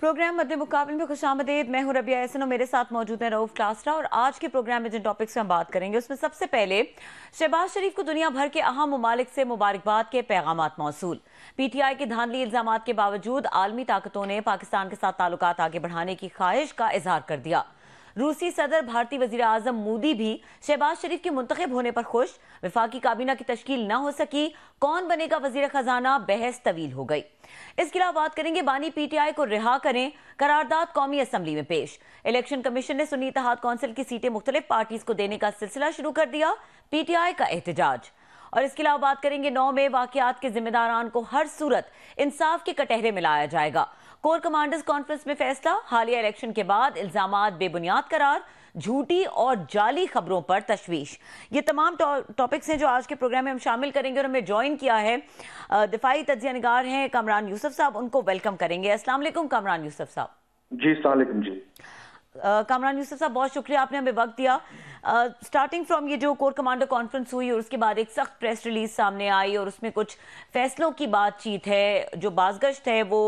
Programme मध्य मुकाबले में खुशामदीद। मैं हूं रबिया एहसन और मेरे साथ मौजूद है रऊफ क्लासरा। और आज के प्रोग्राम में जिन टॉपिक्स से हम बात करेंगे उसमें सबसे पहले शहबाज शरीफ को दुनिया भर के अहम ममालिक से मुबारकबाद के पैगामात मौसूल। पीटीआई के धांधली इल्जामात के बावजूद आलमी ताकतों ने पाकिस्तान के साथ ताल्लुकात आगे बढ़ाने की ख्वाहिश का इजहार कर दिया। रूसी सदर भारतीय वजीर आजम मोदी भी शहबाज शरीफ के मुंतखब होने पर खुश। विफाकी काबीना की तश्कील न हो सकी, कौन बनेगा वजीर खजाना, बहस तवील हो गई। इसके अलावा बात करेंगे बानी पीटीआई को रिहा करें, करारदाद कौमी असम्बली में पेश। इलेक्शन कमीशन ने सुन्नी इत्तेहाद कौंसिल की सीटें मुख्तलिफ पार्टीज को देने का सिलसिला शुरू कर दिया, पीटीआई का एहतजाज। और इसके अलावा बात करेंगे 9 में वाकयात के जिम्मेदारान को हर सूरत इंसाफ के कटहरे में लाया जाएगा। कोर कमांडर्स कॉन्फ्रेंस में फैसला, हालिया इलेक्शन के बाद इल्जामात बेबुनियाद करार, झूठी और जाली खबरों पर तशवीश। ये तमाम टॉपिक्स हैं जो आज के प्रोग्राम में हम शामिल करेंगे। और हमें ज्वाइन किया है दिफाई तज्जिया निगार हैं कामरान यूसुफ साहब, उनको वेलकम करेंगे। अस्सलाम वालेकुम कामरान यूसुफ साहब। जी अस्सलाम वालेकुम जी। कामरान यूसुफ साहब, बहुत शुक्रिया आपने हमें वक्त दिया। स्टार्टिंग फ्रॉम ये जो कोर कमांडर कॉन्फ्रेंस हुई और उसके बाद एक सख्त प्रेस रिलीज सामने आई और उसमें कुछ फैसलों की बातचीत है। जो बाज़गश्त है वो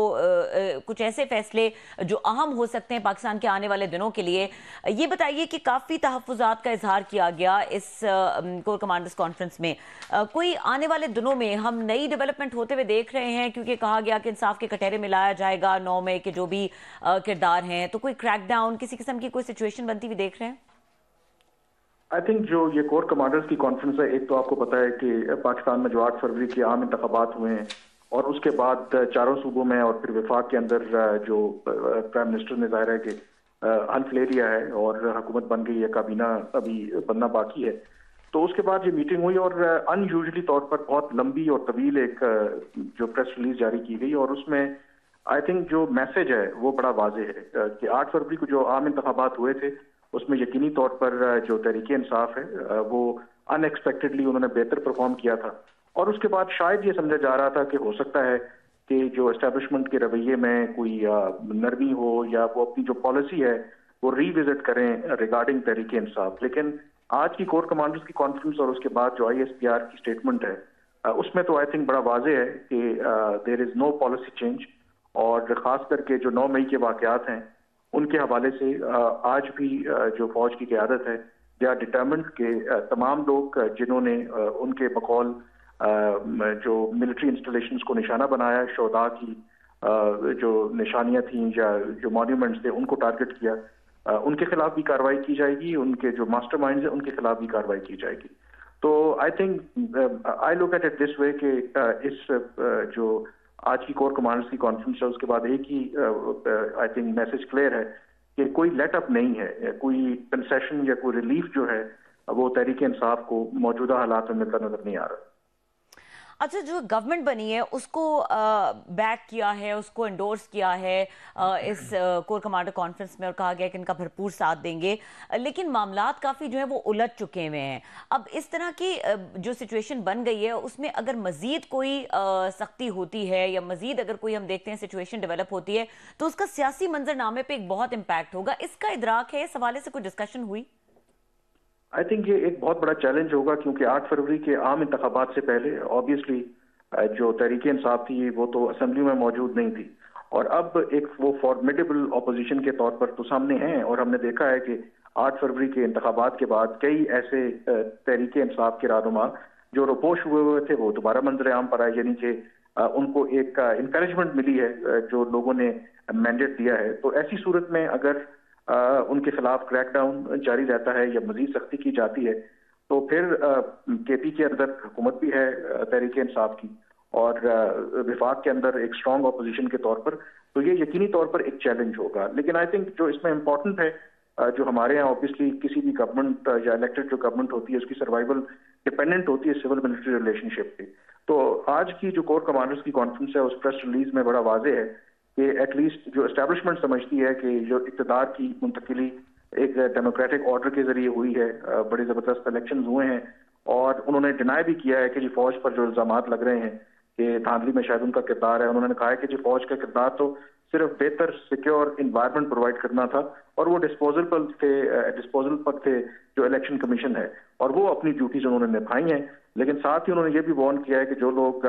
कुछ ऐसे फैसले जो अहम हो सकते हैं पाकिस्तान के आने वाले दिनों के लिए। ये बताइए कि काफ़ी तहफ़्फ़ुज़ात का इजहार किया गया इस कोर कमांडर्स कॉन्फ्रेंस में। कोई आने वाले दिनों में हम नई डेवलपमेंट होते हुए देख रहे हैं, क्योंकि कहा गया कि इंसाफ के कटहरे में लाया जाएगा 9 मई के जो भी किरदार हैं, तो कोई क्रैकडाउन, किसी किस्म की कोई सिचुएशन बनती हुई देख रहे हैं? आई थिंक जो ये कोर कमांडर्स की कॉन्फ्रेंस है, एक तो आपको पता है कि पाकिस्तान में जो 8 फरवरी के आम इंतखाबात हुए हैं और उसके बाद चारों सूबों में और फिर वफाक के अंदर जो प्राइम मिनिस्टर ने जाहिर है कि हल्फ ले लिया है और हुकूमत बन गई है, काबीना अभी बनना बाकी है। तो उसके बाद ये मीटिंग हुई और अनयूजुअली तौर पर बहुत लंबी और तवील एक जो प्रेस रिलीज जारी की गई और उसमें आई थिंक जो मैसेज है वो बड़ा वाज़ेह है कि 8 फरवरी को जो आम इंतखाबात हुए थे उसमें यकीनी तौर पर जो तहरीक इंसाफ है वो अनएक्सपेक्टेडली उन्होंने बेहतर परफॉर्म किया था। और उसके बाद शायद ये समझा जा रहा था कि हो सकता है कि जो एस्टेब्लिशमेंट के रवैये में कोई नरमी हो या वो अपनी जो पॉलिसी है वो रीविजिट करें रिगार्डिंग तहरीक इंसाफ। लेकिन आज की कोर कमांडर्स की कॉन्फ्रेंस और उसके बाद जो ISPR की स्टेटमेंट है उसमें तो आई थिंक बड़ा वाज़ेह है कि there is no policy change. और ख़ास करके जो 9 मई के वाक़यात हैं उनके हवाले से आज भी जो फौज की क़यादत है दे आर डिटर्मिन्ड के तमाम लोग जिन्होंने उनके बकौल जो मिलिट्री इंस्टॉलेशंस को निशाना बनाया, शोहदा की जो निशानियां थीं या जो मॉन्यूमेंट्स थे उनको टारगेट किया, उनके खिलाफ भी कार्रवाई की जाएगी, उनके जो मास्टरमाइंड्स हैं उनके खिलाफ भी कार्रवाई की जाएगी। तो I think I look at it this way कि इस जो आज की कोर कमांडर्स की कॉन्फ्रेंस है उसके बाद एक ही आई थिंक मैसेज क्लियर है कि कोई लेट अप नहीं है, कोई कंसेशन या कोई रिलीफ जो है वो तहरीक इंसाफ को मौजूदा हालात में मिलता नजर नहीं आ रहा। अच्छा, जो गवर्नमेंट बनी है उसको बैक किया है, उसको एंडोर्स किया है इस कोर कमांडर कॉन्फ्रेंस में और कहा गया कि इनका भरपूर साथ देंगे, लेकिन मामलात काफ़ी जो है वो उलझ चुके हुए हैं। अब इस तरह की जो सिचुएशन बन गई है उसमें अगर मज़ीद कोई सख्ती होती है या मज़ीद अगर कोई हम देखते हैं सिचुएशन डेवलप होती है तो उसका सियासी मंजरनामे पर एक बहुत इम्पैक्ट होगा। इसका इदराक है, इस हवाले से कोई डिस्कशन हुई? आई थिंक ये एक बहुत बड़ा चैलेंज होगा क्योंकि 8 फरवरी के आम इंतखाबात से पहले ऑब्वियसली जो तहरीक इंसाफ थी वो तो असेंबली में मौजूद नहीं थी और अब एक वो फॉर्मिडेबल अपोजिशन के तौर पर तो सामने हैं। और हमने देखा है कि 8 फरवरी के इंतखाबात के बाद कई ऐसे तहरीक इंसाफ के रहनुमा जो रोपोश हुए थे वो दोबारा मंजर आम पर आए, यानी कि उनको एक इंकरेजमेंट मिली है जो लोगों ने मैंडेट दिया है। तो ऐसी सूरत में अगर उनके खिलाफ क्रैकडाउन जारी रहता है या मजीद सख्ती की जाती है तो फिर KP के अंदर हुकूमत भी है तहरीक इंसाफ की और विफाक के अंदर एक स्ट्रॉन्ग अपोजिशन के तौर पर, तो ये यकीनी तौर पर एक चैलेंज होगा। लेकिन आई थिंक जो इसमें इम्पोर्टेंट है जो हमारे यहाँ ऑब्वियसली किसी भी गवर्नमेंट या इलेक्टेड जो गवर्नमेंट होती है उसकी सर्वाइवल डिपेंडेंट होती है सिविल मिलिट्री रिलेशनशिप पे। तो आज की जो कोर कमांडर्स की कॉन्फ्रेंस है उस प्रेस रिलीज में बड़ा वाज़ेह है कि एटलीस्ट जो एस्टेब्लिशमेंट समझती है कि जो इक़्तिदार की मुंतकिली एक डेमोक्रेटिक ऑर्डर के जरिए हुई है, बड़े ज़बरदस्त इलेक्शन हुए हैं और उन्होंने डिनाई भी किया है कि जी फौज पर जो इल्ज़ामात लग रहे हैं कि धांधली में शायद उनका किरदार है, उन्होंने कहा है कि जी फौज का किरदार तो सिर्फ बेहतर सिक्योर इन्वायरमेंट प्रोवाइड करना था और वो डिस्पोजल पर थे जो इलेक्शन कमीशन है और वो अपनी ड्यूटीज उन्होंने निभाई हैं। लेकिन साथ ही उन्होंने ये भी वार्न किया है कि जो लोग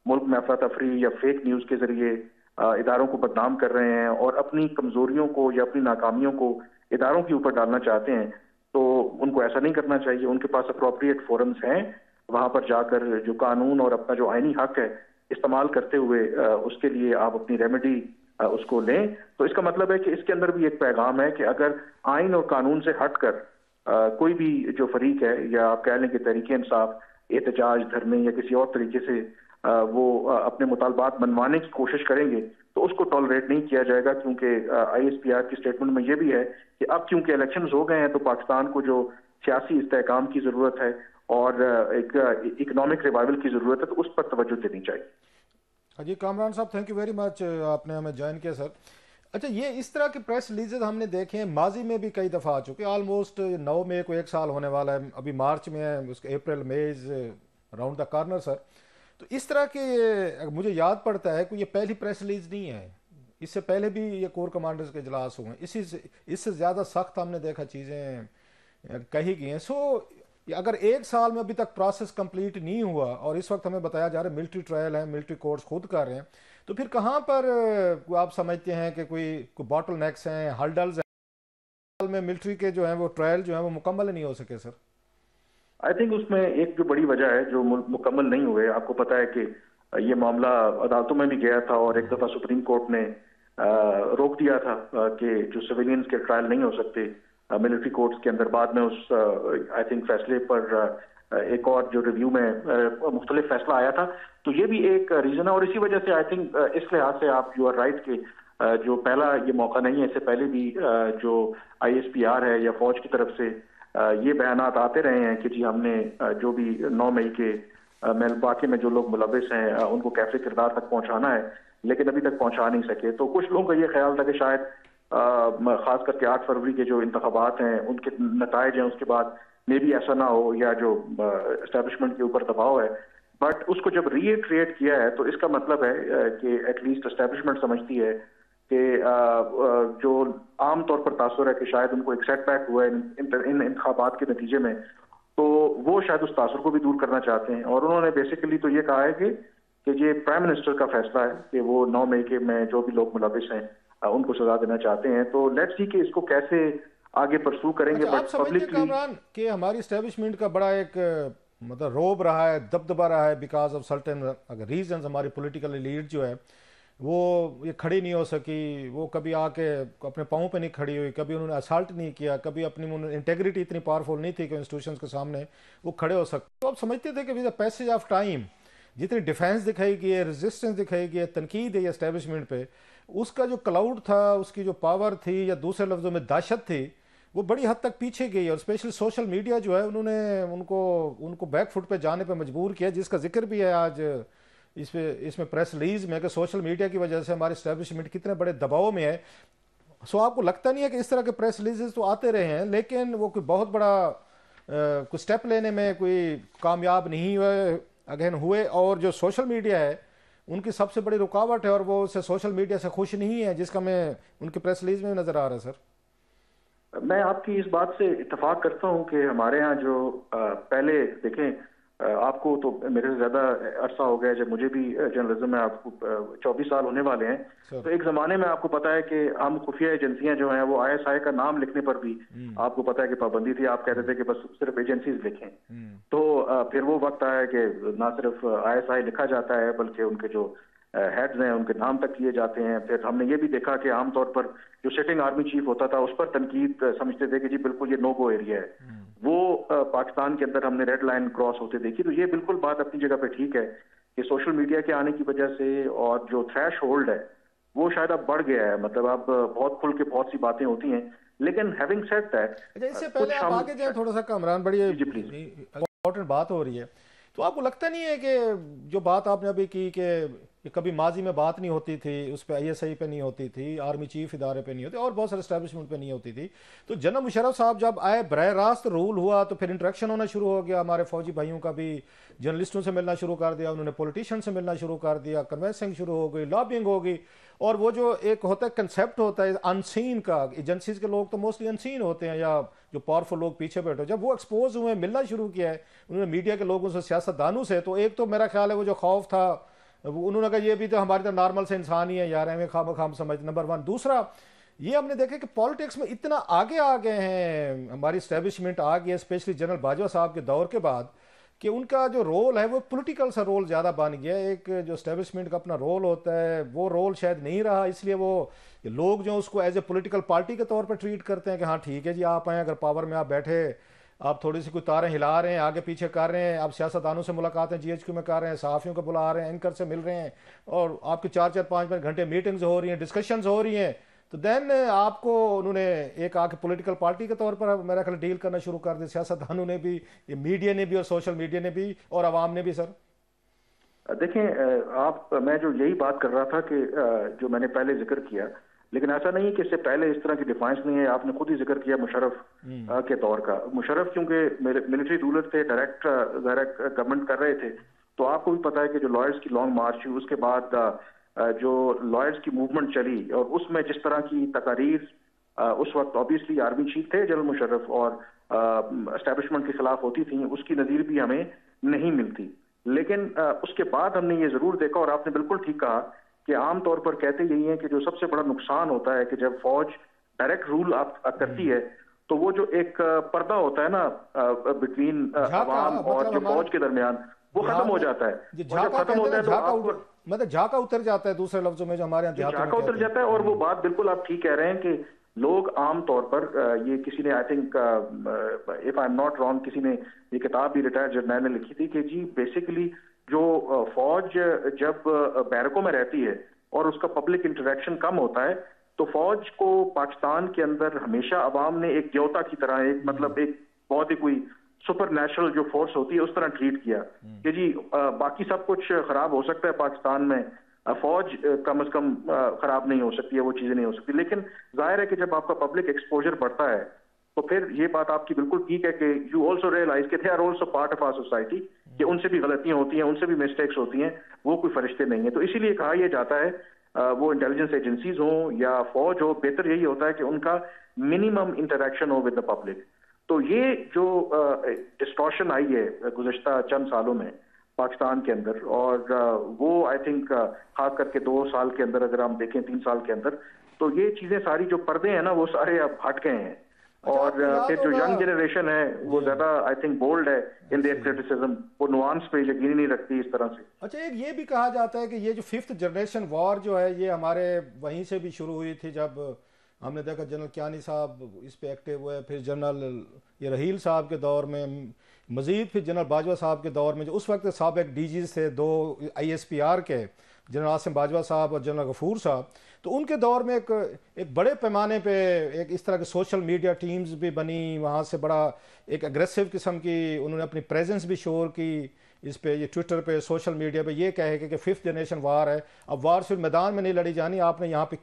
मुल्क में अफरा तफरी या फेक न्यूज़ के जरिए इदारों को बदनाम कर रहे हैं और अपनी कमजोरियों को या अपनी नाकामियों को इदारों के ऊपर डालना चाहते हैं, तो उनको ऐसा नहीं करना चाहिए। उनके पास अप्रोप्रिएट फोरम्स हैं, वहां पर जाकर जो कानून और अपना जो आईनी हक है इस्तेमाल करते हुए उसके लिए आप अपनी रेमेडी उसको लें। तो इसका मतलब है कि इसके अंदर भी एक पैगाम है कि अगर आइन और कानून से हटकर कोई भी जो फरीक है, या आप कह लें कि तहरीक इंसाफ एहतजाज, धरने या किसी और तरीके से वो अपने मुतालबात मनवाने की कोशिश करेंगे, तो उसको टॉलरेट नहीं किया जाएगा। क्योंकि ISPR की स्टेटमेंट में ये भी है कि अब क्योंकि इलेक्शंस हो गए हैं तो पाकिस्तान को जो सियासी इस्तेहकाम की जरूरत है और एक इकोनॉमिक रिवाइवल की जरूरत है, तो उस पर तवज्जो देनी चाहिए। जी कामरान साहब, थैंक यू वेरी मच, आपने हमें ज्वाइन किया सर। अच्छा, ये इस तरह के प्रेस रिलीजेज हमने देखे हैं माजी में भी कई दफ़ा आ चुके, ऑलमोस्ट 9 मई को 1 साल होने वाला है, अभी मार्च में है, उसके अप्रैल मई राउंड द कॉर्नर सर। तो इस तरह के मुझे याद पड़ता है कि ये पहली प्रेस रिलीज नहीं है, इससे पहले भी ये कोर कमांडर्स के इजलास हुए हैं, इससे ज़्यादा सख्त हमने देखा चीज़ें कही गई हैं। सो अगर 1 साल में अभी तक प्रोसेस कंप्लीट नहीं हुआ और इस वक्त हमें बताया जा रहा है मिलिट्री ट्रायल है, मिलिट्री कोर्ट्स खुद कर रहे हैं, तो फिर कहाँ पर आप समझते हैं कि कोई बॉटल नेक्स हैं, हर्डल्स हैं में मिलिट्री के जो हैं वो ट्रायल जो है वो मुकम्मल नहीं हो सके सर? आई थिंक उसमें एक जो बड़ी वजह है जो मुकम्मल नहीं हुए, आपको पता है कि ये मामला अदालतों में भी गया था और एक दफा सुप्रीम कोर्ट ने रोक दिया था कि जो सिविलियंस के ट्रायल नहीं हो सकते मिलिट्री कोर्ट्स के अंदर। बाद में उस आई थिंक फैसले पर एक और जो रिव्यू में मुख्तलिफ फैसला आया था। तो ये भी एक रीजन है और इसी वजह से आई थिंक इस लिहाज से आप यू आर राइट कि जो पहला ये मौका नहीं है, इससे पहले भी जो ISPR है या फौज की तरफ से ये बयानात आते रहे हैं कि जी हमने जो भी 9 मई के वाक़े में जो लोग मुलविस हैं उनको कैफे किरदार तक पहुंचाना है, लेकिन अभी तक पहुंचा नहीं सके। तो कुछ लोगों का ये ख्याल था कि शायद खास करके 8 फरवरी के जो इंतखाबात हैं उनके नताइज हैं उसके बाद मे भी ऐसा ना हो, या जो एस्टेब्लिशमेंट के ऊपर दबाव है। बट उसको जब रीट्रेट किया है तो इसका मतलब है कि एटलीस्ट एस्टेब्लिशमेंट समझती है कि जो आमतौर पर तासुर है कि शायद उनको एक सेटबैक हुआ है इन इंतखाबात के नतीजे में, तो वो शायद उस तासुर को भी दूर करना चाहते हैं। और उन्होंने बेसिकली तो ये कहा है कि ये प्राइम मिनिस्टर का फैसला है कि वो 9 मई के में जो भी लोग मुलविस हैं उनको सजा देना चाहते हैं। तो लेट्स सी कि इसको कैसे आगे परसू करेंगे। अच्छा, बट पब्लिकली कामरान कि हमारी एस्टेब्लिशमेंट का बड़ा एक मतलब रोब रहा है, दबदबा रहा है बिकॉज ऑफ सर्टेन अगर रीजंस, हमारी पॉलिटिकल लीड जो है वो ये खड़ी नहीं हो सकी, वो कभी आके अपने पाँव पे नहीं खड़ी हुई, कभी उन्होंने असल्ट नहीं किया, कभी अपनी इंटेग्रिटी इतनी पावरफुल नहीं थी कि इंस्टीट्यूशंस के सामने वो खड़े हो सकते। तो आप समझते थे कि with the passage of time जितनी डिफेंस दिखाई गई है, रेजिस्टेंस दिखाई गई है, तनकीद है एस्टेब्लिशमेंट पे, उसका जो क्लाउड था, उसकी जो पावर थी या दूसरे लफ्जों में दहशत थी, वो बड़ी हद तक पीछे गई। और स्पेशली सोशल मीडिया जो है उन्होंने उनको बैक फुट पे जाने पे मजबूर किया, जिसका जिक्र भी है आज इसमें प्रेस रिलीज में कि सोशल मीडिया की वजह से हमारी एस्टेब्लिशमेंट कितने बड़े दबाव में है। सो आपको लगता नहीं है कि इस तरह के प्रेस रिलीजेस तो आते रहे हैं लेकिन वो कोई बहुत बड़ा कोई स्टेप लेने में कोई कामयाब नहीं हुए अगेन हुए, और जो सोशल मीडिया है उनकी सबसे बड़ी रुकावट है और वो उससे सोशल मीडिया से खुश नहीं है, जिसका मैं उनके प्रेस रिलीज में नजर आ रहा है सर। मैं आपकी इस बात से इत्तेफाक करता हूं कि हमारे यहाँ जो पहले देखें, आपको तो मेरे से ज्यादा अरसा हो गया, जब मुझे भी जर्नलिज्म में आपको 24 साल होने वाले हैं। तो एक जमाने में आपको पता है कि हम खुफिया एजेंसियां जो हैं वो ISI का नाम लिखने पर भी आपको पता है कि पाबंदी थी, आप कहते थे कि बस सिर्फ एजेंसीज लिखें। तो फिर वो वक्त आया कि ना सिर्फ ISI लिखा जाता है बल्कि उनके जो हेड्स हैं उनके नाम तक किए जाते हैं। फिर हमने ये भी देखा कि आमतौर पर जो सिटिंग आर्मी चीफ होता था उस पर तनकीद समझते थे कि जी बिल्कुल ये नो गो एरिया है, वो पाकिस्तान के अंदर हमने रेड लाइन क्रॉस होते देखी। तो ये बिल्कुल बात अपनी जगह पे ठीक है कि सोशल मीडिया के आने की वजह से और जो थ्रेश होल्ड है वो शायद अब बढ़ गया है, मतलब अब बहुत खुल के बहुत सी बातें होती हैं। लेकिन हैविंग सेड दैट, इससे पहले आप आगे जाए थोड़ा सा कामरान, बड़ी इंपॉर्टेंट बात हो रही है, तो आपको लगता नहीं है कि जो बात आपने अभी की कि कभी माजी में बात नहीं होती थी, उस पर ISI पे नहीं होती थी, आर्मी चीफ इदारे पे नहीं होती और बहुत सारे एस्टेब्लिशमेंट पे नहीं होती थी, तो जनरल मुशर्रफ साहब जब आए बरह रास्त रूल हुआ तो फिर इंटरेक्शन होना शुरू हो गया, हमारे फौजी भाइयों का भी जर्नलिस्टों से मिलना शुरू कर दिया, उन्होंने पॉलिटिशियन से मिलना शुरू कर दिया, कन्वेंसिंग शुरू हो गई, लॉबिंग हो गई। और वो जो एक होता है कंसेप्ट होता है अनसीन का, एजेंसीज के लोग तो मोस्टली अनसीन होते हैं या जो पावरफुल लोग पीछे बैठे, जब वो एक्सपोज हुए, मिलना शुरू किया है उन्होंने मीडिया के लोगों से, सियासतदानों से, तो एक तो मेरा ख्याल है वो जो खौफ था उन्होंने कहा ये भी तो हमारी तो नॉर्मल से इंसान ही है यार, हमें खाम खाम समझ। Number one. दूसरा, ये हमने देखा कि पॉलिटिक्स में इतना आगे आ गए हैं, हमारी स्टैब्लिशमेंट आ गई है, स्पेशली जनरल बाजवा साहब के दौर के बाद, कि उनका जो रोल है वो पॉलिटिकल सा रोल ज़्यादा बन गया है। एक जो स्टैब्लिशमेंट का अपना रोल होता है वो रोल शायद नहीं रहा, इसलिए वो लोग जो उसको एज ए पॉलिटिकल पार्टी के तौर पर ट्रीट करते हैं कि हाँ ठीक है जी, आप आए, अगर पावर में आप बैठे, आप थोड़ी सी कोई तारें हिला रहे हैं, आगे पीछे कर रहे हैं, आप सियासतदानों से मुलाकातें GHQ में कर रहे हैं, सहाफ़ियों को बुला रहे हैं, एंकर से मिल रहे हैं, और आपकी 4-4, 5-5 घंटे मीटिंग्स हो रही हैं, डिस्कशंस हो रही हैं, तो देन आपको उन्होंने एक आके पॉलिटिकल पार्टी के तौर पर मेरा ख्याल डील करना शुरू कर दिया, सियासतदानों ने भी, ये मीडिया ने भी और सोशल मीडिया ने भी और आवाम ने भी। सर देखें, मैं जो यही बात कर रहा था कि जो मैंने पहले जिक्र किया, लेकिन ऐसा नहीं है कि इससे पहले इस तरह की डिफाइंस नहीं है। आपने खुद ही जिक्र किया मुशर्रफ के दौर का। मुशर्रफ क्योंकि मिलिट्री रूलर थे, डायरेक्ट गवर्नमेंट कर रहे थे, तो आपको भी पता है कि जो लॉयर्स की लॉन्ग मार्च हुई, उसके बाद जो लॉयर्स की मूवमेंट चली, और उसमें जिस तरह की तकारीर उस वक्त ऑब्वियसली आर्मी चीफ थे जनरल मुशर्रफ, और एस्टेब्लिशमेंट के खिलाफ होती थी, उसकी नज़ीर भी हमें नहीं मिलती। लेकिन उसके बाद हमने ये जरूर देखा, और आपने बिल्कुल ठीक कहा कि आमतौर पर कहते यही है कि जो सबसे बड़ा नुकसान होता है कि जब फौज डायरेक्ट रूल करती है, तो वो जो एक पर्दा होता है ना बिटवीन अवाम और जो फौज के दरमियान, वो खत्म हो जाता है। जब खत्म होता है तो मतलब झाका उतर जाता है, दूसरे लफ्जों में जो हमारे यहाँ झाका उतर जाता है। और वो बात बिल्कुल आप ठीक कह रहे हैं कि लोग आम तौर पर ये किसी ने, I think if I am not wrong, किसी ने ये किताब भी रिटायर्ड जर्नल ने लिखी थी कि जी बेसिकली जो फौज जब बैरकों में रहती है और उसका पब्लिक इंटरेक्शन कम होता है, तो फौज को पाकिस्तान के अंदर हमेशा अवाम ने एक देवता की तरह, एक मतलब एक बहुत ही कोई सुपर नेचुरल जो फोर्स होती है उस तरह ट्रीट किया कि जी बाकी सब कुछ खराब हो सकता है पाकिस्तान में, फौज कम से कम खराब नहीं हो सकती है, वो चीजें नहीं हो सकती। लेकिन जाहिर है कि जब आपका पब्लिक एक्सपोजर बढ़ता है, तो फिर ये बात आपकी बिल्कुल ठीक है कि यू ऑल्सो रियलाइज कि they are also part of our society, कि उनसे भी गलतियां होती हैं, उनसे भी मिस्टेक्स होती हैं, वो कोई फरिश्ते नहीं है। तो इसीलिए कहा यह जाता है वो इंटेलिजेंस एजेंसीज हो या फौज हो, बेहतर यही होता है कि उनका मिनिमम इंटरेक्शन हो विद द पब्लिक। तो ये जो डिस्टॉर्शन आई है गुज़श्ता चंद सालों में पाकिस्तान के अंदर, और वो आई थिंक खास करके 2 साल के अंदर, अगर हम देखें 3 साल के अंदर, तो ये चीजें सारी जो पर्दे हैं ना वो सारे अब हट गए हैं। और फिर जो यंग जनरेशन है वो ज्यादा आई थिंक बोल्ड है इन देयर क्रिटिसिज्म, वो नुआंस पे यकीन ही नहीं रखती इस तरह से। अच्छा, एक ये भी कहा जाता है कि ये जो 5th जनरेशन वॉर जो है ये हमारे वहीं से भी शुरू हुई थी, जब हमने देखा जनरल कियानी साहब इस पे एक्टिव हुए, फिर जनरल ये रहील साहब के दौर में, मजीद फिर जनरल बाजवा साहब के दौर में, जो उस वक्त साबिक DGs थे 2 ISPR के, जनरल आसिम बाजवा साहब और जनरल गफूर साहब, तो उनके दौर में एक बड़े पैमाने पे एक इस तरह के सोशल मीडिया टीम्स भी बनी, वहाँ से बड़ा एक एग्रेसिव किस्म की उन्होंने अपनी प्रेजेंस भी शोर की इस पे, ये ट्विटर पे, सोशल मीडिया पे, ये कहे कि 5th जनरेशन वार है। अब वार सिर्फ मैदान में नहीं लड़ी जानी, आपने यहाँ पे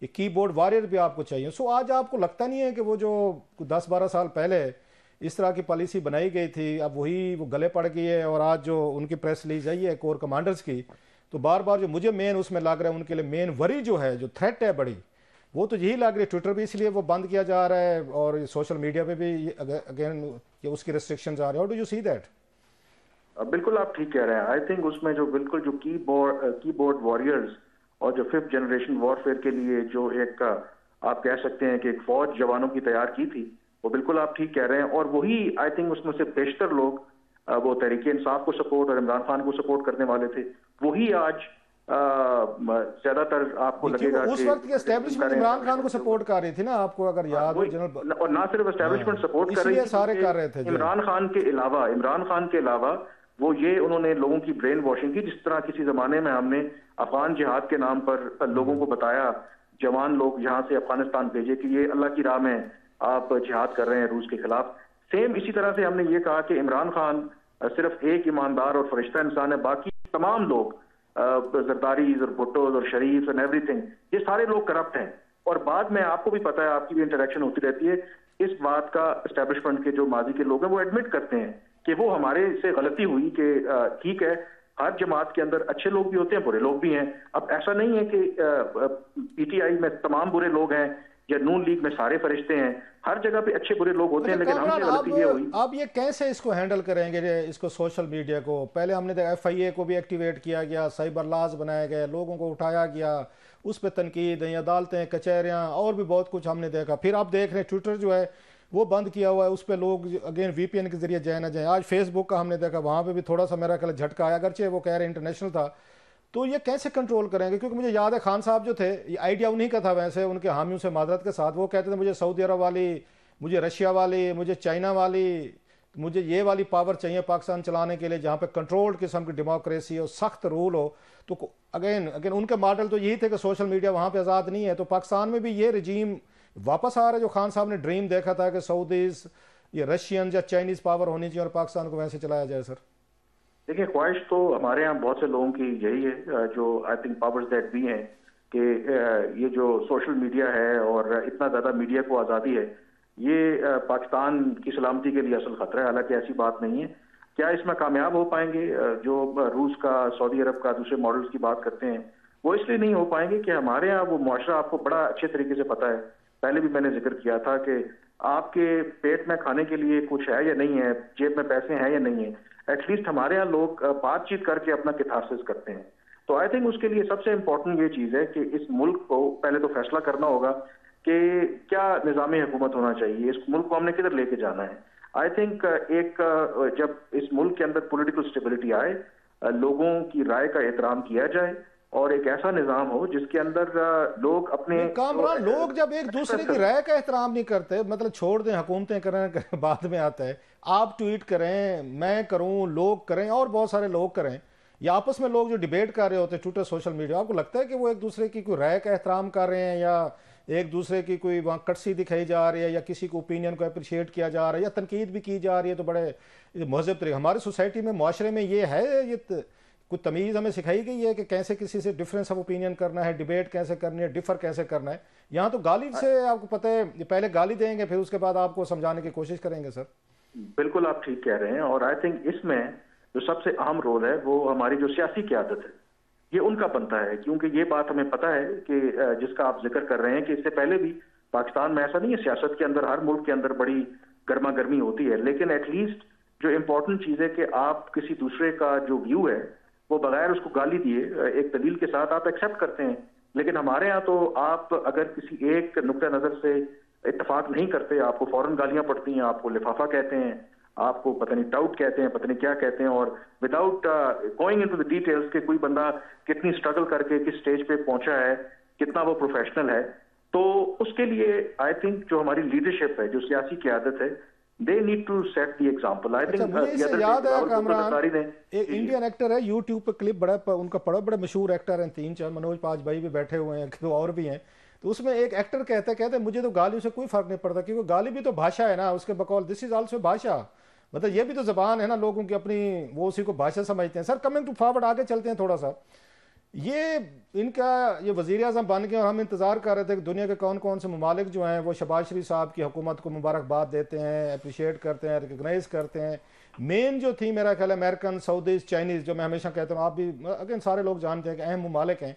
कीबोर्ड वॉरियर भी आपको चाहिए। सो आज आपको लगता नहीं है कि वो जो 10-12 साल पहले इस तरह की पॉलिसी बनाई गई थी, अब वही वो गले पड़ गई है, और आज जो उनकी प्रेस रिलीज आई है कोर कमांडर्स की, तो बार बार जो मुझे मेन उसमें लग रहा है उनके लिए मेन वरी जो है, जो थ्रेट है बड़ी, वो तो यही लग रही है। ट्विटर भी इसलिए वो बंद किया जा रहा है, और सोशल मीडिया पे भी अगेन उसकी रिस्ट्रिक्शंस आ रही है। How do you see that? बिल्कुल आप ठीक कह रहे हैं। आई थिंक उसमें जो बिल्कुल जो कीबोर्ड वॉरियर्स और जो 5th जनरेशन वॉरफेयर के लिए जो एक आप कह सकते हैं कि एक फौज जवानों की तैयार की थी, वो बिल्कुल आप ठीक कह रहे हैं। और वही आई थिंक उसमें से बेशतर लोग वो तहरीक इंसाफ को सपोर्ट और इमरान खान को सपोर्ट करने वाले थे, वही आज ज्यादातर आपको लगेगा उस वक्त की एस्टेब्लिशमेंट इमरान खान को सपोर्ट कर रही थी ना, आपको अगर याद हो जनरल, और ना सिर्फ एस्टेब्लिशमेंट सपोर्ट कर रही थी, सारे कर रहे थे। इमरान खान के अलावा वो ये उन्होंने लोगों की ब्रेन वॉशिंग की, जिस तरह किसी जमाने में हमने अफगान जिहाद के नाम पर लोगों को बताया, जवान लोग यहाँ से अफगानिस्तान भेजे कि ये अल्लाह की राह में आप जिहाद कर रहे हैं रूस के खिलाफ। सेम इसी तरह से हमने ये कहा कि इमरान खान सिर्फ एक ईमानदार और फरिश्ता इंसान है, बाकी तमाम लोग जरदारीज और भुट्टोज और शरीफ एंड एवरीथिंग, ये सारे लोग करप्ट हैं। और बाद में आपको भी पता है, आपकी भी इंटरेक्शन होती रहती है, इस बात का एस्टेब्लिशमेंट के जो माजी के लोग हैं वो एडमिट करते हैं कि वो हमारे से गलती हुई, कि ठीक है हर जमात के अंदर अच्छे लोग भी होते हैं, बुरे लोग भी हैं। अब ऐसा नहीं है कि PTI में तमाम बुरे लोग हैं या नून लीग में सारे फरिश्ते हैं, हर जगह पे अच्छे बुरे लोग होते हैं, लेकिन हमसे गलती ये हुई। आप ये कैसे इसको हैंडल करेंगे इसको सोशल मीडिया को? पहले हमने देखा FIA को भी एक्टिवेट किया गया, साइबर लॉज बनाए गए, लोगों को उठाया गया, उस पर तनकीद, अदालतें, कचहरियाँ और भी बहुत कुछ हमने देखा। फिर आप देख रहे हैं ट्विटर जो है वो बंद किया हुआ है, उस पर लोग अगेन VPN के जरिए जाए ना जाए। आज फेसबुक का हमने देखा, वहाँ पे भी थोड़ा सा मेरा ख्याल झटका आया, अगरचे वो कह रहे इंटरनेशनल था। तो ये कैसे कंट्रोल करेंगे? क्योंकि मुझे याद है खान साहब जो थे, ये आइडिया उन्हीं का था वैसे, उनके हामियों से मादरत के साथ, वो कहते थे मुझे सऊदी अरब वाली, मुझे रशिया वाली, मुझे चाइना वाली, मुझे ये वाली पावर चाहिए पाकिस्तान चलाने के लिए जहाँ पे कंट्रोल्ड किस्म की डेमोक्रेसी हो, सख्त रूल हो। तो अगेन अगेन उनके मॉडल तो यही थे कि सोशल मीडिया वहाँ पे आज़ाद नहीं है। तो पाकिस्तान में भी ये रजीम वापस आ रहा है जो खान साहब ने ड्रीम देखा था कि सऊदीज, ये रशियन या चाइनीज पावर होनी चाहिए और पाकिस्तान को वैसे चलाया जाए। सर देखिए, ख्वाहिश तो हमारे यहाँ बहुत से लोगों की यही है, जो आई थिंक पावर्स दैट भी हैं, कि ये जो सोशल मीडिया है और इतना ज़्यादा मीडिया को आज़ादी है, ये पाकिस्तान की सलामती के लिए असल खतरा है। हालांकि ऐसी बात नहीं है। क्या इसमें कामयाब हो पाएंगे? जो रूस का, सऊदी अरब का, दूसरे मॉडल्स की बात करते हैं, वो इसलिए नहीं हो पाएंगे कि हमारे यहाँ वो मुआशरा, आपको बड़ा अच्छे तरीके से पता है, पहले भी मैंने जिक्र किया था कि आपके पेट में खाने के लिए कुछ है या नहीं है, जेब में पैसे हैं या नहीं है, एटलीस्ट हमारे यहाँ लोग बातचीत करके अपना कैथारसिस करते हैं। तो आई थिंक उसके लिए सबसे इंपॉर्टेंट ये चीज़ है कि इस मुल्क को पहले तो फैसला करना होगा कि क्या निज़ामी हुकूमत होना चाहिए, इस मुल्क को हमने किधर लेके जाना है। आई थिंक जब इस मुल्क के अंदर पॉलिटिकल स्टेबिलिटी आए, लोगों की राय का एहतराम किया जाए और एक ऐसा निज़ाम हो जिसके अंदर लोग अपने कामरान, लोग जब एक दूसरे की राय का एहतराम नहीं करते, मतलब छोड़ दें हुकूमतें करें बाद में आता है, आप ट्वीट करें, मैं करूं, लोग करें और बहुत सारे लोग करें, या आपस में लोग जो डिबेट कर रहे होते हैं ट्विटर, सोशल मीडिया, आपको लगता है कि वो एक दूसरे की कोई राय का एहतराम कर रहे हैं या एक दूसरे की कोई वहाँ कटसी दिखाई जा रही है या किसी को ओपिनियन को अप्रिशिएट किया जा रहा है या तनकीद भी की जा रही है? तो बड़े महजब तरीके हमारी सोसाइटी में, मुआशरे में ये है, ये कुछ तमीज़ हमें सिखाई गई है कि कैसे किसी से डिफरेंस ऑफ ओपिनियन करना है, डिबेट कैसे करनी है, डिफर कैसे करना है। यहाँ तो गाली से आपको पता है, पहले गाली देंगे फिर उसके बाद आपको समझाने की कोशिश करेंगे। सर बिल्कुल आप ठीक कह रहे हैं, और आई थिंक इसमें जो सबसे अहम रोल है वो हमारी जो सियासी क़यादत है, ये उनका बनता है। क्योंकि ये बात हमें पता है कि जिसका आप जिक्र कर रहे हैं कि इससे पहले भी पाकिस्तान में ऐसा नहीं है, सियासत के अंदर, हर मुल्क के अंदर बड़ी गर्मा गर्मी होती है, लेकिन एटलीस्ट जो इम्पोर्टेंट चीज़ है कि आप किसी दूसरे का जो व्यू है वो बगैर उसको गाली दिए एक दलील के साथ आप एक्सेप्ट करते हैं। लेकिन हमारे यहाँ तो आप अगर किसी एक नुक्ता नज़र से इत्तेफाक नहीं करते, आपको फौरन गालियाँ पड़ती हैं, आपको लिफाफा कहते हैं, आपको पता नहीं टाउट कहते हैं, पता नहीं क्या कहते हैं, और without going into the details कि कोई बंदा कितनी स्ट्रगल करके किस स्टेज पे पहुंचा है, कितना वो प्रोफेशनल है। तो उसके लिए आई थिंक जो हमारी लीडरशिप है, जो सियासी क़यादत है, they need to set the example. I think मुझे इससे याद है कामरान, एक इंडियन इंडियन एक्टर है, यूट्यूब पे क्लिप बड़ा उनका बड़े मशहूर एक्टर हैं, 3-4 मनोज पाज भाई भी बैठे हुए हैं, तो और भी हैं। तो उसमें एक एक्टर कहते मुझे तो गाली से कोई फर्क नहीं पड़ता, क्योंकि गाली भी तो भाषा है ना, उसके बकौल दिस इज आल्सो भाषा, मतलब ये भी तो जबान है ना लोगों की अपनी, वो उसी को भाषा समझते हैं। सर कमिंग टू फॉरवर्ड, आगे चलते हैं थोड़ा सा। ये इनका ये वज़ीर आज़म बन गए और हम इंतज़ार कर रहे थे कि दुनिया के कौन कौन से ममालिक जो हैं वो शहबाज शरीफ साहब की हुकूमत को मुबारकबाद देते हैं, अप्रिशिएट करते हैं, रिकगनाइज़ करते हैं। मेन जो थी मेरा ख्याल है अमेरिकन, सऊदीज़, चाइनीज़, जो मैं हमेशा कहता हूँ, आप भी अगेन सारे लोग जानते हैं कि अहम ममालिक हैं।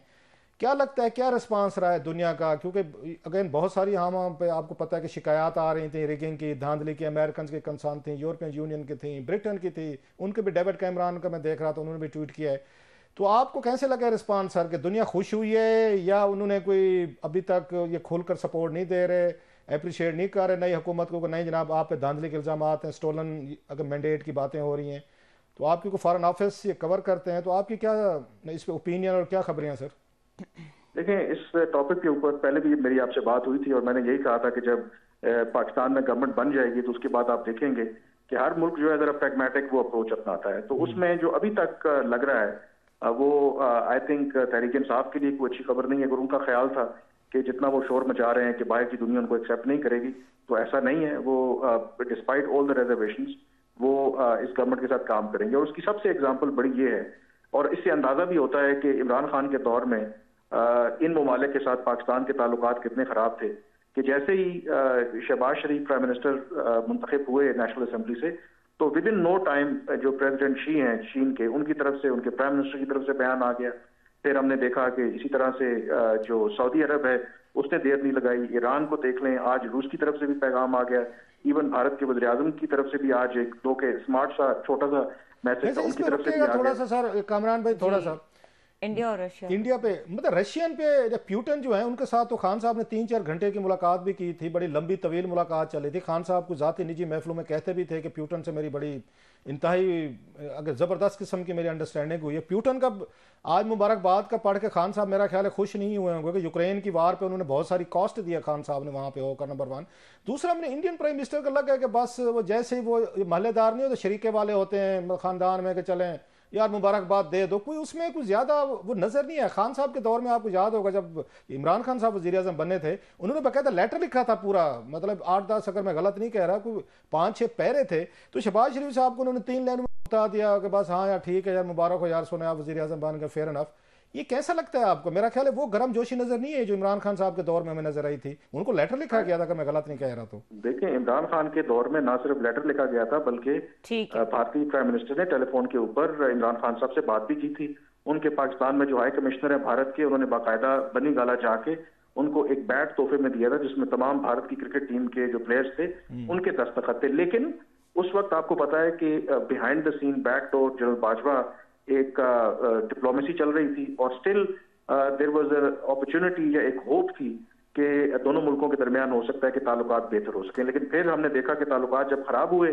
क्या लगता है क्या रिस्पांस रहा है दुनिया का? क्योंकि अगेन बहुत सारी हम पे आपको पता है कि शिकायत आ रही थी रिगिंग की, धांधली की, अमेरिकन की कंसर्न थी, यूरोपियन यूनियन की थी, ब्रिटेन की थी, उनके भी डेविड कैमरॉन का मैं देख रहा था, उन्होंने भी ट्वीट किया है। तो आपको कैसे लगा रिस्पांस सर, कि दुनिया खुश हुई है या उन्होंने कोई अभी तक ये खोलकर सपोर्ट नहीं दे रहे, अप्रिशिएट नहीं कर रहे नई हुकूमत को, नहीं जनाब आप पे धांधली के इल्ज़ाम हैं, स्टोलन अगर मैंडेट की बातें हो रही हैं, तो आपकी को फॉरेन ऑफिस ये कवर करते हैं, तो आपकी क्या इस पर ओपिनियन और क्या खबरें हैं सर? देखिए, इस टॉपिक के ऊपर पहले भी मेरी आपसे बात हुई थी और मैंने यही कहा था कि जब पाकिस्तान में गवर्नमेंट बन जाएगी तो उसके बाद आप देखेंगे कि हर मुल्क जो है ज़रा प्रैग्मेटिक वो अप्रोच अपनाता है। तो उसमें जो अभी तक लग रहा है वो आई थिंक तहरीक इंसाफ के लिए कोई अच्छी खबर नहीं है। अगर उनका ख्याल था कि जितना वो शोर मचा रहे हैं कि बाहर की दुनिया उनको एक्सेप्ट नहीं करेगी, तो ऐसा नहीं है। वो डिस्पाइट ऑल द रिजर्वेशंस वो इस गवर्नमेंट के साथ काम करेंगे। और उसकी सबसे एग्जांपल बड़ी ये है, और इससे अंदाजा भी होता है कि इमरान खान के दौर में इन ममालिक के साथ पाकिस्तान के ताल्लुकात कितने खराब थे कि जैसे ही शहबाज शरीफ प्राइम मिनिस्टर मुंतखब हुए नेशनल असेंबली से, तो विद इन नो टाइम जो प्रेसिडेंट शी हैं चीन के, उनकी तरफ से, उनके प्राइम मिनिस्टर की तरफ से बयान आ गया फिर हमने देखा कि इसी तरह से जो सऊदी अरब है उसने देर नहीं लगाई। ईरान को देख लें, आज रूस की तरफ से भी पैगाम आ गया। इवन भारत के वज़ीर आज़म की तरफ से भी आज एक दो के स्मार्ट सा छोटा सा मैसेज उनकी तरफ से भी आ थोड़ा गया। सा सर कामरान भाई, थोड़ा सा इंडिया और रशिया, इंडिया पे मतलब रशियन पे प्यूटन जो है उनके साथ तो खान साहब ने 3-4 घंटे की मुलाकात भी की थी, बड़ी लंबी तवील मुलाकात चली थी। खान साहब को ज़ाती निजी महफिलों में कहते भी थे कि प्यूटन से मेरी बड़ी इंतहाई अगर ज़बरदस्त किस्म की मेरी अंडरस्टैंडिंग हुई है। प्यूटन का आज मुबारकबाद का पढ़ के खान साहब मेरा ख्याल है खुश नहीं हुए होंगे कि यूक्रेन की वार पे उन्होंने बहुत सारी कॉस्ट दिया खान साहब ने वहाँ पे होकर, नंबर 1। दूसरा, अपने इंडियन प्राइम मिनिस्टर का लग है कि बस वो जैसे ही वो महल्लेदार नहीं होते, शरीके वाले होते हैं ख़ानदान में कि चलें यार मुबारकबाद दे दो, कोई उसमें कुछ ज़्यादा वो नज़र नहीं है। खान साहब के दौर में आपको याद होगा जब इमरान खान साहब वज़ीर आज़म बने थे, उन्होंने बाकायदा लेटर लिखा था पूरा, मतलब 8-10 अगर मैं गलत नहीं कह रहा, कोई 5-6 पैरे थे। तो शहबाज शरीफ साहब को उन्होंने 3 लाइन में बता दिया कि बस हाँ यार ठीक है यार मुबारक हो यार, सुने आप वज़ीर आज़म बन गए, फेयर इनफ। ये कैसा लगता है आपको? मेरा ख्याल है वो गर्म जोशी नजर नहीं है जो इमरान खान साहब के दौर में हमें नजर आई थी। उनको लेटर लिखा गया था, अगर मैं गलत नहीं कह रहा तो। देखिए, इमरान खान के दौर में ना सिर्फ लेटर लिखा गया था बल्कि भारतीय प्राइम मिनिस्टर ने टेलीफोन के ऊपर इमरान खान साहब से बात भी की थी। उनके पाकिस्तान में जो हाई कमिश्नर है भारत के, उन्होंने बाकायदा बनी गाला जाके उनको एक बैट तोहफे में दिया था जिसमें तमाम भारत की क्रिकेट टीम के जो प्लेयर्स थे उनके दस्तखत थे। लेकिन उस वक्त आपको पता है कि behind the scene back door general Bajwa एक डिप्लोमेसी चल रही थी और still there was a opportunity या एक होप थी कि दोनों मुल्कों के दरमियान हो सकता है कि ताल्लुकात बेहतर हो सके। लेकिन फिर हमने देखा कि ताल्लुकात जब खराब हुए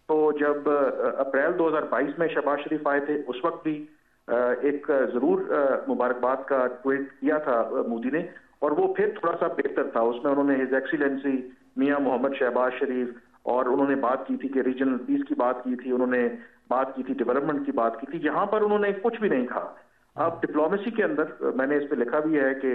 तो जब अप्रैल 2022 में शहबाज शरीफ आए थे, उस वक्त भी एक जरूर मुबारकबाद का ट्वीट किया था मोदी ने, और वो फिर थोड़ा सा बेहतर था। उसमें उन्होंने हिज एक्सीलेंसी मियां मोहम्मद शहबाज शरीफ, और उन्होंने बात की थी कि रीजनल पीस की बात की थी, उन्होंने बात की थी डेवलपमेंट की बात की थी। यहाँ पर उन्होंने कुछ भी नहीं कहा। अब डिप्लोमेसी के अंदर मैंने इस पे लिखा भी है कि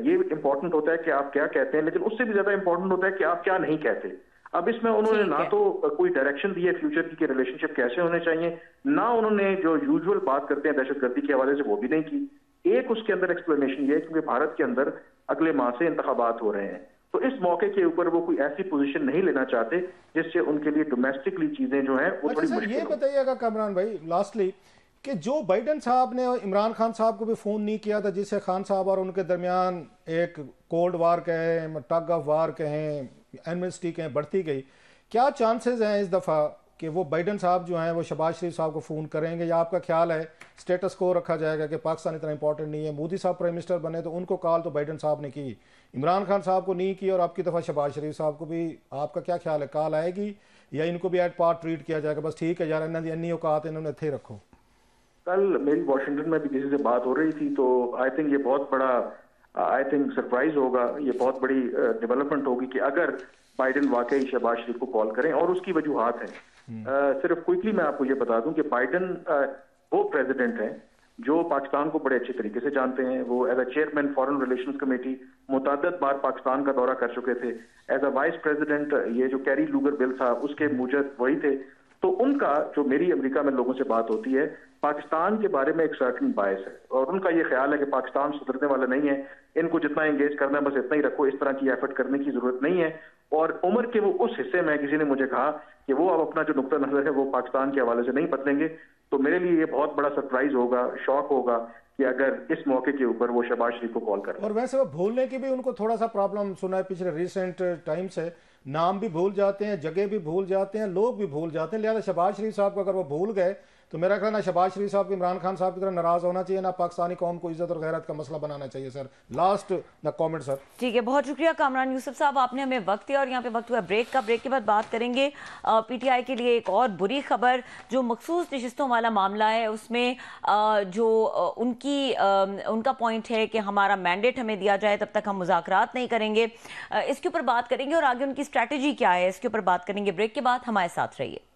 ये इंपॉर्टेंट होता है कि आप क्या कहते हैं, लेकिन उससे भी ज्यादा इंपॉर्टेंट होता है कि आप क्या नहीं कहते। अब इसमें उन्होंने ना तो कोई डायरेक्शन दी है फ्यूचर की कि रिलेशनशिप कैसे होने चाहिए, ना उन्होंने जो यूजुअल बात करते हैं दहशतगर्दी के हवाले से वो भी नहीं की। एक उसके अंदर एक्सप्लेनेशन ये है क्योंकि भारत के अंदर अगले माह से इंतखाबात हो रहे हैं, तो इस मौके के ऊपर वो कोई ऐसी पोजीशन नहीं लेना चाहते जिससे उनके लिए डोमेस्टिकली चीजें जो हैं वो थोड़ी मुश्किल। ये बताइएगा कामरान भाई लास्टली कि जो बाइडन साहब ने इमरान खान साहब को भी फ़ोन नहीं किया था, जिससे खान साहब और उनके दरमियान एक कोल्ड वार कहें, टग ऑफ वार कहें, एमनेस्टी कहें, बढ़ती गई, क्या चांसेस हैं इस दफ़ा कि वो बाइडन साहब जो हैं वो शहबाज शरीफ साहब को फ़ोन करेंगे, या आपका ख्याल है स्टेटस को रखा जाएगा कि पाकिस्तान इतना इंपॉर्टेंट नहीं है? मोदी साहब प्राइम मिनिस्टर बने तो उनको कॉल तो बाइडन साहब ने की, इमरान खान साहब को नहीं की, और आपकी दफ़ा शहबाज शरीफ साहब को भी, आपका क्या ख्याल है, कॉल आएगी या इनको भी एट पार्ट ट्रीट किया जाएगा, बस ठीक है यार इन्नी औकात इन्होंने थे रखो? कल मेरी वॉशिंगटन में भी किसी से बात हो रही थी, तो आई थिंक ये बहुत बड़ा सरप्राइज होगा, ये बहुत बड़ी डेवलपमेंट होगी कि अगर बाइडन वाकई शहबाज शरीफ को कॉल करें, और उसकी वजूहात हैं। सिर्फ क्विकली मैं आपको ये बता दूं कि बाइडन वो प्रेसिडेंट हैं जो पाकिस्तान को बड़े अच्छे तरीके से जानते हैं। वो as a chairman foreign relations committee मुतअद्दिद बार पाकिस्तान का दौरा कर चुके थे। एज अ वाइस प्रेसिडेंट ये जो कैरी लूगर बिल था उसके मूजब वही थे। तो उनका जो मेरी अमेरिका में लोगों से बात होती है, पाकिस्तान के बारे में एक सर्टेन बायस है, और उनका ये ख्याल है कि पाकिस्तान सुधरने वाला नहीं है, इनको जितना एंगेज करना है बस इतना ही रखो, इस तरह की एफर्ट करने की जरूरत नहीं है। और उम्र के वो उस हिस्से में किसी ने मुझे कहा कि वो अब अपना जो नुक्ता नजर है वो पाकिस्तान के हवाले से नहीं बदलेंगे। तो मेरे लिए ये बहुत बड़ा सरप्राइज होगा, शॉक होगा कि अगर इस मौके के ऊपर वो शहबाज शरीफ को कॉल करें। और वैसे वो भूलने की भी उनको थोड़ा सा प्रॉब्लम सुना है पिछले रिसेंट टाइम से, नाम भी भूल जाते हैं, जगह भी भूल जाते हैं, लोग भी भूल जाते हैं। लिहाजा शहबाज शरीफ साहब को अगर वो भूल गए तो मेरा ख्याल ना शहबाज शरीफ साहब को इमरान खान साहब की तरह नाराज होना चाहिए, ना पाकिस्तानी कौम को इज्जत और गैरत का मसला बनाना चाहिए। Sir last the comment sir. ठीक है, बहुत शुक्रिया कामरान यूसुफ साहब, आपने हमें वक्त दिया, और यहाँ पे वक्त हुआ ब्रेक का। ब्रेक के बाद बात करेंगे पीटीआई के लिए एक और बुरी खबर, जो मखसूस नशिस्तों वाला मामला है, उसमें जो उनका पॉइंट है कि हमारा मैंडेट हमें दिया जाए तब तक हम मुज़ाकरात नहीं करेंगे। इसके ऊपर बात करेंगे और आगे उनकी स्ट्रैटेजी क्या है इसके ऊपर बात करेंगे। ब्रेक के बाद हमारे साथ रहिए।